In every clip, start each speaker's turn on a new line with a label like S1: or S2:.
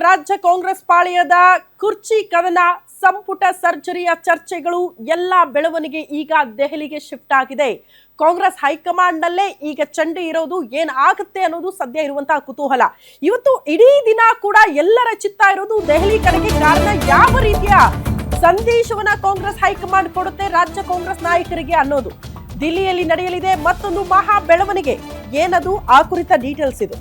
S1: ರಾಜ್ಯ ಕಾಂಗ್ರೆಸ್ ಪಾಳೆಯದ ಕುರ್ಚಿ ಕದನ, ಸಂಪುಟ ಸರ್ಜರಿಯ ಚರ್ಚೆಗಳು ಎಲ್ಲ ಬೆಳವಣಿಗೆ ಈಗ ದೆಹಲಿಗೆ ಶಿಫ್ಟ್ ಆಗಿದೆ. ಕಾಂಗ್ರೆಸ್ ಹೈಕಮಾಂಡ್ ನಲ್ಲೇ ಈಗ ಚಂಡಿ ಇರೋದು, ಏನಾಗುತ್ತೆ ಅನ್ನೋದು ಸದ್ಯ ಇರುವಂತಹ ಕುತೂಹಲ. ಇವತ್ತು ಇಡೀ ದಿನ ಕೂಡ ಎಲ್ಲರ ಚಿತ್ತ ಇರೋದು ದೆಹಲಿ ಕಡೆಗೆ. ಕಾರಣ, ಯಾವ ರೀತಿಯ ಸಂದೇಶವನ್ನ ಕಾಂಗ್ರೆಸ್ ಹೈಕಮಾಂಡ್ ಕೊಡುತ್ತೆ ರಾಜ್ಯ ಕಾಂಗ್ರೆಸ್ ನಾಯಕರಿಗೆ ಅನ್ನೋದು. ದಿಲ್ಲಿಯಲ್ಲಿ ನಡೆಯಲಿದೆ ಮತ್ತೊಂದು ಮಹಾ ಬೆಳವಣಿಗೆ. ಏನದು, ಆ ಕುರಿತ ಡೀಟೇಲ್ಸ್ ಇದು.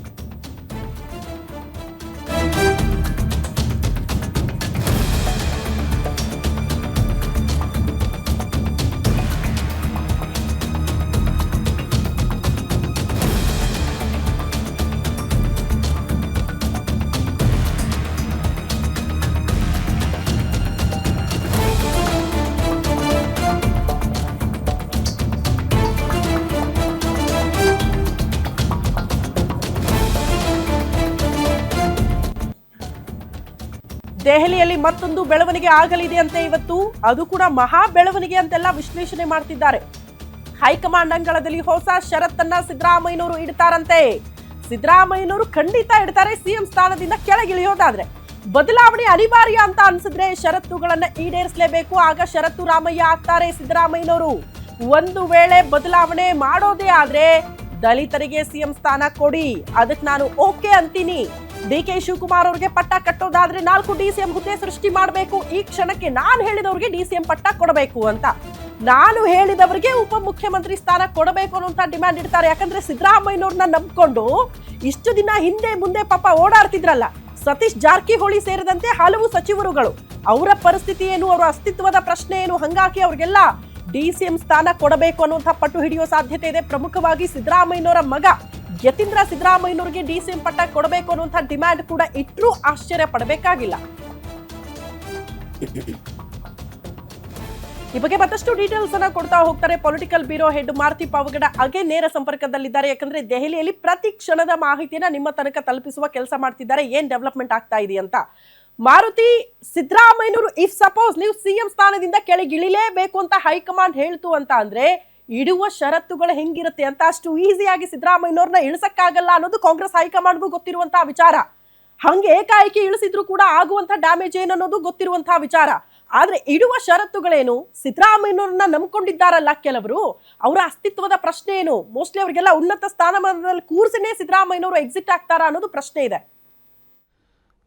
S1: ದೆಹಲಿಯಲ್ಲಿ ಮತ್ತೊಂದು ಬೆಳವಣಿಗೆ ಆಗಲಿದೆ ಅಂತ ಇವತ್ತು. ಅದು ಕೂಡ ಮಹಾ ಬೆಳವಣಿಗೆ ಅಂತೆಲ್ಲ ವಿಶ್ಲೇಷಣೆ ಮಾಡ್ತಿದ್ದಾರೆ. ಹೈಕಮಾಂಡ್ ಅಂಗಳದಲ್ಲಿ ಹೊಸ ಷರತ್ತನ್ನ ಸಿದ್ದರಾಮಯ್ಯನವರು ಇಡ್ತಾರಂತೆ. ಸಿದ್ದರಾಮಯ್ಯನವರು ಖಂಡಿತ ಇಡ್ತಾರೆ. ಸಿಎಂ ಸ್ಥಾನದಿಂದ ಕೆಳಗಿಳಿಯೋದಾದ್ರೆ ಬದಲಾವಣೆ ಅನಿವಾರ್ಯ ಅಂತ ಅನ್ಸಿದ್ರೆ ಷರತ್ತುಗಳನ್ನ ಈಡೇರಿಸಲೇಬೇಕು. ಆಗ ಷರತ್ತು ರಾಮಯ್ಯ ಆಗ್ತಾರೆ ಸಿದ್ದರಾಮಯ್ಯನವರು. ಒಂದು ವೇಳೆ ಬದಲಾವಣೆ ಮಾಡೋದೇ ಆದ್ರೆ ದಲಿತರಿಗೆ ಸಿಎಂ ಸ್ಥಾನ ಕೊಡಿ, ಅದಕ್ಕೆ ನಾನು ಓಕೆ ಅಂತೀನಿ. ಡಿ.ಕೆ. ಶಿವಕುಮಾರ್ ಅವ್ರಿಗೆ ಪಟ್ಟ ಕಟ್ಟೋದಾದ್ರೆ 4 DCM ಹುದ್ದೆ ಸೃಷ್ಟಿ ಮಾಡಬೇಕು. ಈ ಕ್ಷಣಕ್ಕೆ ನಾನು ಹೇಳಿದವ್ರಿಗೆ DCM ಪಟ್ಟ ಕೊಡಬೇಕು ಅಂತ, ನಾನು ಹೇಳಿದವರಿಗೆ ಉಪಮುಖ್ಯಮಂತ್ರಿ ಸ್ಥಾನ ಕೊಡಬೇಕು ಅನ್ನುವಂತ ಡಿಮ್ಯಾಂಡ್ ಇಡ್ತಾರೆ. ಯಾಕಂದ್ರೆ ಸಿದ್ದರಾಮಯ್ಯನವ್ರನ್ನ ನಂಬ್ಕೊಂಡು ಇಷ್ಟು ದಿನ ಹಿಂದೆ ಮುಂದೆ ಪಾಪ ಓಡಾಡ್ತಿದ್ರಲ್ಲ ಸತೀಶ್ ಜಾರಕಿಹೊಳಿ ಸೇರಿದಂತೆ ಹಲವು ಸಚಿವರುಗಳು. ಅವರ ಪರಿಸ್ಥಿತಿ ಏನು, ಅವರ ಅಸ್ತಿತ್ವದ ಪ್ರಶ್ನೆ ಏನು, ಹಂಗಾಗಿ ಅವ್ರಿಗೆಲ್ಲ DCM ಸ್ಥಾನ ಕೊಡಬೇಕು ಅನ್ನುವಂಥ ಪಟ್ಟು ಹಿಡಿಯೋ ಸಾಧ್ಯತೆ ಇದೆ. ಪ್ರಮುಖವಾಗಿ ಸಿದ್ದರಾಮಯ್ಯನವರ ಮಗ ಯತೀಂದ್ರ ಸಿದ್ದರಾಮಯ್ಯನವರಿಗೆ DCM ಪಟ್ಟ ಕೊಡಬೇಕು ಅನ್ನುವಂಥ ಡಿಮ್ಯಾಂಡ್ ಕೂಡ ಇಟ್ಟರೂ ಆಶ್ಚರ್ಯ ಪಡಬೇಕಾಗಿಲ್ಲ. ಈ ಬಗ್ಗೆ ಮತ್ತಷ್ಟು ಡೀಟೇಲ್ಸ್ ಅನ್ನ ಕೊಡ್ತಾ ಹೋಗ್ತಾರೆ political bureau head Maruti Pavagada. ಹಾಗೆ ನೇರ ಸಂಪರ್ಕದಲ್ಲಿದ್ದಾರೆ. ಯಾಕಂದ್ರೆ ದೆಹಲಿಯಲ್ಲಿ ಪ್ರತಿ ಕ್ಷಣದ ಮಾಹಿತಿಯನ್ನ ನಿಮ್ಮ ತನಕ ತಲುಪಿಸುವ ಕೆಲಸ ಮಾಡ್ತಿದ್ದಾರೆ, ಏನ್ ಡೆವಲಪ್ಮೆಂಟ್ ಆಗ್ತಾ ಇದೆ ಅಂತ. ಮಾರುತಿ, ಸಿದ್ದರಾಮಯ್ಯನವರು ಇಫ್ ಸಪೋಸ್ ನೀವು ಸಿಎಂ ಸ್ಥಾನದಿಂದ ಕೆಳಗಿಳಿಲೇಬೇಕು ಅಂತ ಹೈಕಮಾಂಡ್ ಹೇಳ್ತು ಅಂತ ಅಂದ್ರೆ ಇಡುವ ಷರತ್ತುಗಳು ಹೆಂಗಿರುತ್ತೆ ಅಂತ ಅಷ್ಟು ಈಸಿಯಾಗಿ ಸಿದ್ದರಾಮಯ್ಯನವ್ರನ್ನ ಇಳಿಸಕ್ಕಾಗಲ್ಲ ಅನ್ನೋದು ಕಾಂಗ್ರೆಸ್ ಹೈಕಮಾಂಡ್ಗೂ ಗೊತ್ತಿರುವಂತಹ ವಿಚಾರ. ಹಂಗೆ ಏಕಾಏಕಿ ಇಳಿಸಿದ್ರು ಕೂಡ ಆಗುವಂತ ಡ್ಯಾಮೇಜ್ ಏನನ್ನೋದು ಗೊತ್ತಿರುವಂತಹ ವಿಚಾರ. ಆದ್ರೆ ಇಡುವ ಷರತ್ತುಗಳೇನು, ಸಿದ್ದರಾಮಯ್ಯನವ್ರನ್ನ ನಂಬ್ಕೊಂಡಿದ್ದಾರಲ್ಲ ಕೆಲವರು, ಅವರ ಅಸ್ತಿತ್ವದ ಪ್ರಶ್ನೆ ಏನು, ಮೋಸ್ಟ್ಲಿ ಅವರಿಗೆಲ್ಲ ಉನ್ನತ ಸ್ಥಾನಮಾನದಲ್ಲಿ ಕೂರ್ಸಿನೇ ಸಿದ್ದರಾಮಯ್ಯನವರು ಎಕ್ಸಿಟ್ ಆಗ್ತಾರಾ ಅನ್ನೋದು ಪ್ರಶ್ನೆ ಇದೆ.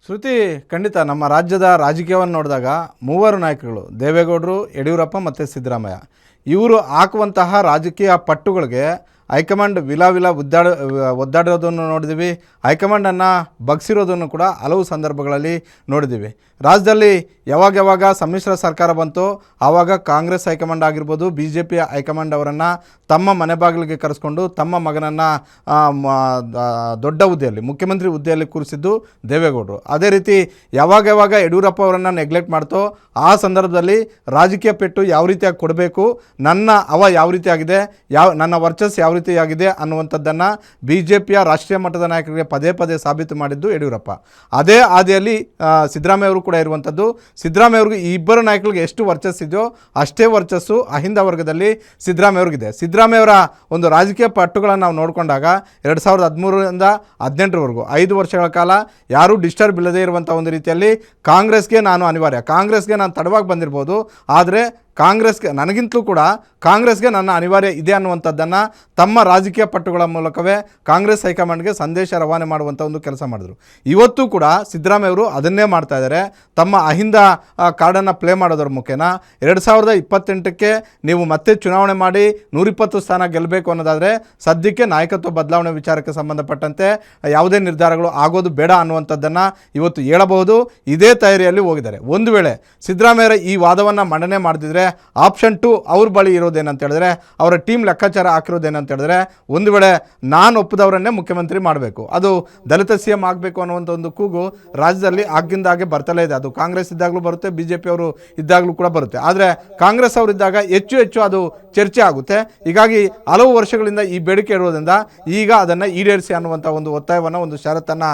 S2: ಶ್ರುತಿ, ಖಂಡಿತ ನಮ್ಮ ರಾಜ್ಯದ ರಾಜಕೀಯವನ್ನು ನೋಡಿದಾಗ ಮೂವರು ನಾಯಕರುಗಳು, ದೇವೇಗೌಡರು, ಯಡಿಯೂರಪ್ಪ ಮತ್ತು ಸಿದ್ದರಾಮಯ್ಯ, ಇವರು ಹಾಕುವಂತಹ ರಾಜಕೀಯ ಪಟ್ಟುಗಳಿಗೆ ಹೈಕಮಾಂಡ್ ಒದ್ದಾಡೋದನ್ನು ನೋಡಿದ್ದೀವಿ. ಹೈಕಮಾಂಡನ್ನು ಬಗ್ಸಿರೋದನ್ನು ಕೂಡ ಹಲವು ಸಂದರ್ಭಗಳಲ್ಲಿ ನೋಡಿದ್ದೀವಿ. ರಾಜ್ಯದಲ್ಲಿ ಯಾವಾಗ ಸಮ್ಮಿಶ್ರ ಸರ್ಕಾರ ಬಂತು ಆವಾಗ ಕಾಂಗ್ರೆಸ್ ಹೈಕಮಾಂಡ್ ಆಗಿರ್ಬೋದು, BJP ಹೈಕಮಾಂಡ್ ಅವರನ್ನು ತಮ್ಮ ಮನೆ ಬಾಗಿಲಿಗೆ ಕರೆಸ್ಕೊಂಡು ತಮ್ಮ ಮಗನನ್ನು ದೊಡ್ಡ ಹುದ್ದೆಯಲ್ಲಿ, ಮುಖ್ಯಮಂತ್ರಿ ಹುದ್ದೆಯಲ್ಲಿ ಕೂರಿಸಿದ್ದು ದೇವೇಗೌಡರು. ಅದೇ ರೀತಿ ಯಾವಾಗ ಯಡಿಯೂರಪ್ಪ ಅವರನ್ನು ನೆಗ್ಲೆಕ್ಟ್ ಮಾಡ್ತೋ ಆ ಸಂದರ್ಭದಲ್ಲಿ ರಾಜಕೀಯ ಪೆಟ್ಟು ಯಾವ ರೀತಿಯಾಗಿ ಕೊಡಬೇಕು, ನನ್ನ ಯಾವ ರೀತಿಯಾಗಿದೆ, ನನ್ನ ವರ್ಚಸ್ಸು ಯಾವ ರೀತಿಯಾಗಿದೆ ಅನ್ನುವಂಥದ್ದನ್ನು BJPಯ ರಾಷ್ಟ್ರೀಯ ಮಟ್ಟದ ನಾಯಕರಿಗೆ ಪದೇ ಸಾಬೀತು ಮಾಡಿದ್ದು ಯಡಿಯೂರಪ್ಪ. ಅದೇ ಹಾದಿಯಲ್ಲಿ ಸಿದ್ದರಾಮಯ್ಯ ಅವರು ಕೂಡ ಇರುವಂಥದ್ದು. ಸಿದ್ದರಾಮಯ್ಯ ಅವ್ರಿಗೆ ಈ ಇಬ್ಬರು ನಾಯಕರಿಗೆ ಎಷ್ಟು ವರ್ಚಸ್ಸಿದೆಯೋ ಅಷ್ಟೇ ವರ್ಚಸ್ಸು ಅಹಿಂದ ವರ್ಗದಲ್ಲಿ ಸಿದ್ದರಾಮಯ್ಯ ಅವ್ರಿಗಿದೆ. ಸಿದ್ದರಾಮಯ್ಯವರ ಒಂದು ರಾಜಕೀಯ ಪಟ್ಟುಗಳನ್ನು ನಾವು ನೋಡಿಕೊಂಡಾಗ 2013ರಿಂದ 2018ರವರೆಗೂ 5 ವರ್ಷಗಳ ಕಾಲ ಯಾರೂ ಡಿಸ್ಟರ್ಬ್ ಇಲ್ಲದೇ ಇರುವಂಥ ಒಂದು ರೀತಿಯಲ್ಲಿ ಕಾಂಗ್ರೆಸ್ಗೆ ನಾನು ಅನಿವಾರ್ಯ, ಕಾಂಗ್ರೆಸ್ಗೆ ನಾನು ತಡವಾಗಿ ಬಂದಿರ್ಬೋದು, ಆದರೆ ಕಾಂಗ್ರೆಸ್ಗೆ ನನಗಿಂತಲೂ ಕೂಡ ಕಾಂಗ್ರೆಸ್ಗೆ ನನ್ನ ಅನಿವಾರ್ಯ ಇದೆ ಅನ್ನುವಂಥದ್ದನ್ನು ತಮ್ಮ ರಾಜಕೀಯ ಪಟ್ಟುಗಳ ಮೂಲಕವೇ ಕಾಂಗ್ರೆಸ್ ಹೈಕಮಾಂಡ್ಗೆ ಸಂದೇಶ ರವಾನೆ ಮಾಡುವಂಥ ಒಂದು ಕೆಲಸ ಮಾಡಿದ್ರು. ಇವತ್ತು ಕೂಡ ಸಿದ್ದರಾಮಯ್ಯವರು ಅದನ್ನೇ ಮಾಡ್ತಾ ಇದ್ದಾರೆ. ತಮ್ಮ ಅಹಿಂದ ಕಾರ್ಡನ್ನು ಪ್ಲೇ ಮಾಡೋದ್ರ ಮುಖೇನ 2028ಕ್ಕೆ ನೀವು ಮತ್ತೆ ಚುನಾವಣೆ ಮಾಡಿ 120 ಸ್ಥಾನ ಗೆಲ್ಲಬೇಕು ಅನ್ನೋದಾದರೆ ಸದ್ಯಕ್ಕೆ ನಾಯಕತ್ವ ಬದಲಾವಣೆ ವಿಚಾರಕ್ಕೆ ಸಂಬಂಧಪಟ್ಟಂತೆ ಯಾವುದೇ ನಿರ್ಧಾರಗಳು ಆಗೋದು ಬೇಡ ಅನ್ನುವಂಥದ್ದನ್ನು ಇವತ್ತು ಹೇಳಬಹುದು. ಇದೇ ತಯಾರಿಯಲ್ಲಿ ಹೋಗಿದ್ದಾರೆ. ಒಂದು ವೇಳೆ ಸಿದ್ದರಾಮಯ್ಯರ ಈ ವಾದವನ್ನು ಮಂಡನೆ ಮಾಡಿದ್ರೆ ಆಪ್ಷನ್ 2 ಅವ್ರ ಬಳಿ ಇರೋದೇನಂತ ಹೇಳಿದ್ರೆ, ಅವರ ಟೀಮ್ ಲೆಕ್ಕಾಚಾರ ಹಾಕಿರೋದೇನಂತ ಹೇಳಿದ್ರೆ, ಒಂದು ವೇಳೆ ನಾನು ಒಪ್ಪದವರನ್ನೇ ಮುಖ್ಯಮಂತ್ರಿ ಮಾಡಬೇಕು, ಅದು ದಲಿತ CM ಆಗಬೇಕು ಅನ್ನುವಂಥ ಒಂದು ಕೂಗು ರಾಜ್ಯದಲ್ಲಿ ಆಗಿಂದಾಗೆ ಬರ್ತಲೇ ಇದೆ. ಅದು ಕಾಂಗ್ರೆಸ್ ಇದ್ದಾಗಲೂ ಬರುತ್ತೆ, BJP ಅವರು ಇದ್ದಾಗಲೂ ಕೂಡ ಬರುತ್ತೆ. ಆದರೆ ಕಾಂಗ್ರೆಸ್ ಅವರು ಇದ್ದಾಗ ಹೆಚ್ಚು ಅದು ಚರ್ಚೆ ಆಗುತ್ತೆ. ಹೀಗಾಗಿ ಹಲವು ವರ್ಷಗಳಿಂದ ಈ ಬೇಡಿಕೆ ಇರೋದ್ರಿಂದ ಈಗ ಅದನ್ನು ಈಡೇರಿಸಿ ಅನ್ನುವಂಥ ಒಂದು ಒತ್ತಾಯವನ್ನು, ಒಂದು ಷರತ್ತನ್ನು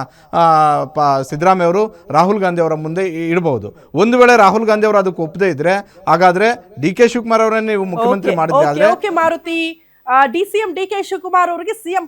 S2: ಸಿದ್ದರಾಮಯ್ಯ ಅವರು ರಾಹುಲ್ ಗಾಂಧಿ ಅವರ ಮುಂದೆ ಇಡಬಹುದು. ಒಂದು ವೇಳೆ ರಾಹುಲ್ ಗಾಂಧಿ ಅವರು ಅದಕ್ಕೆ ಒಪ್ಪದೇ ಇದ್ರೆ ಹಾಗಾದ್ರೆ ಡಿ.ಕೆ. ಶಿವಕುಮಾರ್ ಅವರನ್ನೇ ನೀವು ಮುಖ್ಯಮಂತ್ರಿ ಮಾಡಿದ್ರೆ
S1: ಮಾರುತಿ, DCM ಡಿ.ಕೆ. ಶಿವಕುಮಾರ್ ಅವರಿಗೆ ಸಿಎಂ